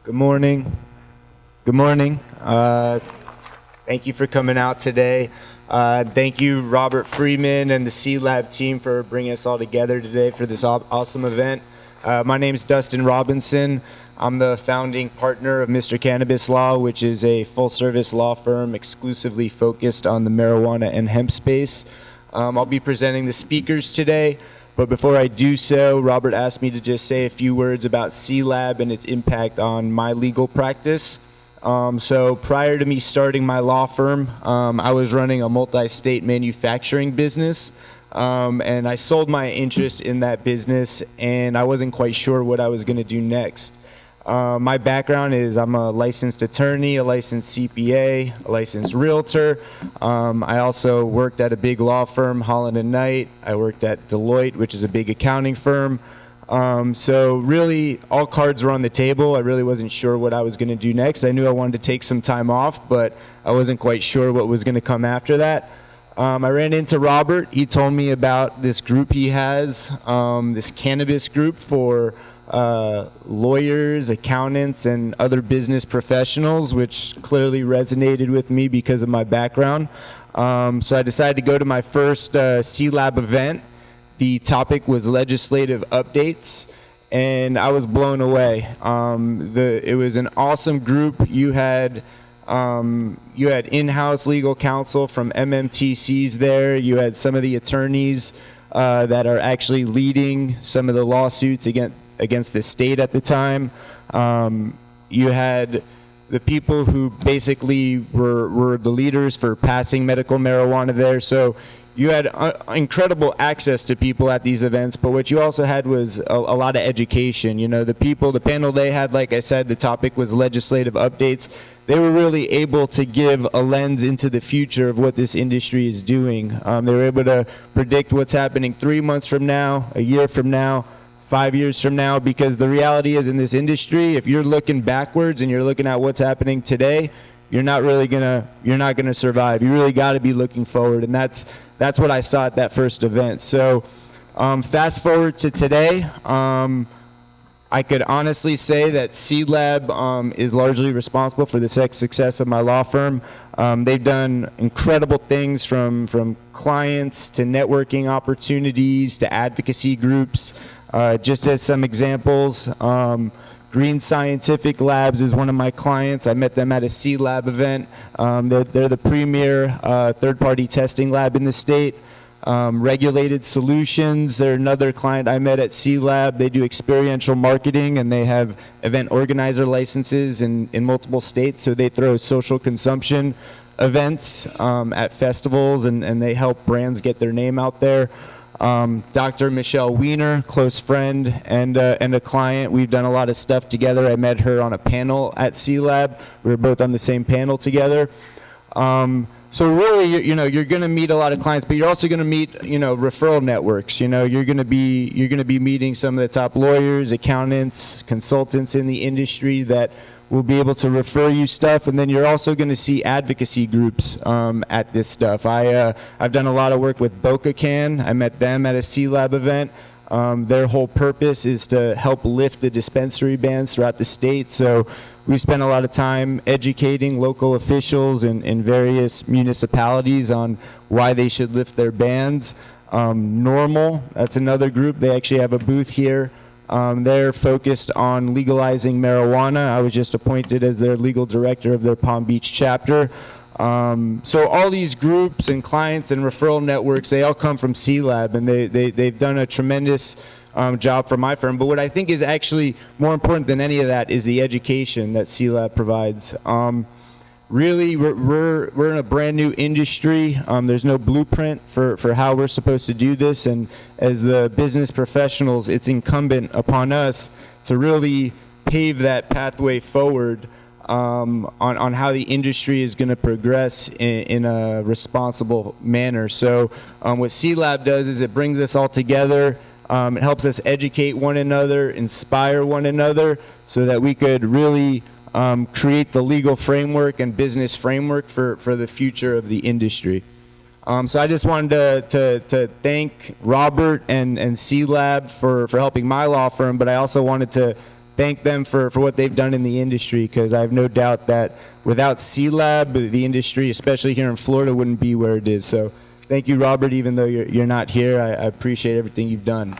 Good morning. Good morning. Thank you for coming out today. Thank you, Robert Freeman and the CLAB team, for bringing us all together today for this awesome event. My name is Dustin Robinson. I'm the founding partner of Mr. Cannabis Law, which is a full-service law firm exclusively focused on the marijuana and hemp space. I'll be presenting the speakers today. But before I do so, Robert asked me to just say a few words about CLAB and its impact on my legal practice. So prior to me starting my law firm, I was running a multi-state manufacturing business. And I sold my interest in that business, and I wasn't quite sure what I was going to do next. My background is I'm a licensed attorney, a licensed CPA, a licensed realtor. I also worked at a big law firm, Holland & Knight. I worked at Deloitte, which is a big accounting firm. So really, all cards were on the table. I really wasn't sure what I was going to do next. I knew I wanted to take some time off, but I wasn't quite sure what was going to come after that. I ran into Robert. He told me about this group he has, this cannabis group for lawyers, accountants, and other business professionals, which clearly resonated with me because of my background. So I decided to go to my first CLAB event. The topic was legislative updates, and I was blown away. It was an awesome group. You had in-house legal counsel from MMTCs there. You had some of the attorneys that are actually leading some of the lawsuits against the state at the time. You had the people who basically were the leaders for passing medical marijuana there. So you had incredible access to people at these events, but what you also had was a lot of education. You know, the panel they had, like I said, the topic was legislative updates. They were really able to give a lens into the future of what this industry is doing. They were able to predict what's happening 3 months from now, a year from now, 5 years from now, because the reality is in this industry, if you're looking backwards and you're looking at what's happening today, you're not gonna survive. You really got to be looking forward, and that's what I saw at that first event. So fast forward to today, I could honestly say that CLAB is largely responsible for the success of my law firm. They've done incredible things from clients to networking opportunities to advocacy groups. Just as some examples, Green Scientific Labs is one of my clients. I met them at a CLAB event. They're the premier third-party testing lab in the state. Regulated Solutions, they're another client I met at CLAB. They do experiential marketing, and they have event organizer licenses in multiple states, so they throw social consumption events at festivals, and they help brands get their name out there. Dr. Michelle Weiner, close friend and a client. We've done a lot of stuff together. I met her on a panel at CLAB. We were both on the same panel together. So really, you're going to meet a lot of clients, but you're also going to meet, referral networks. You're going to be meeting some of the top lawyers, accountants, consultants in the industry that will be able to refer you stuff, and then you're also going to see advocacy groups at this stuff. I've done a lot of work with Boca Can. I met them at a CLAB event. Their whole purpose is to help lift the dispensary bans throughout the state. So we spent a lot of time educating local officials in various municipalities on why they should lift their bans. Normal, that's another group. They actually have a booth here. They're focused on legalizing marijuana. I was just appointed as their legal director of their Palm Beach chapter. So all these groups and clients and referral networks, they all come from CLAB, and they've done a tremendous job for my firm. But what I think is actually more important than any of that is the education that CLAB provides. Really, we're in a brand new industry. There's no blueprint for how we're supposed to do this, and as the business professionals, it's incumbent upon us to really pave that pathway forward on how the industry is going to progress in a responsible manner. So what CLAB does is it brings us all together. It helps us educate one another, inspire one another, so that we could really create the legal framework and business framework for the future of the industry. So I just wanted to thank Robert and CLAB for helping my law firm, but I also wanted to thank them for what they've done in the industry, because I have no doubt that without CLAB, the industry, especially here in Florida, wouldn't be where it is. So thank you, Robert, even though you're not here. I appreciate everything you've done.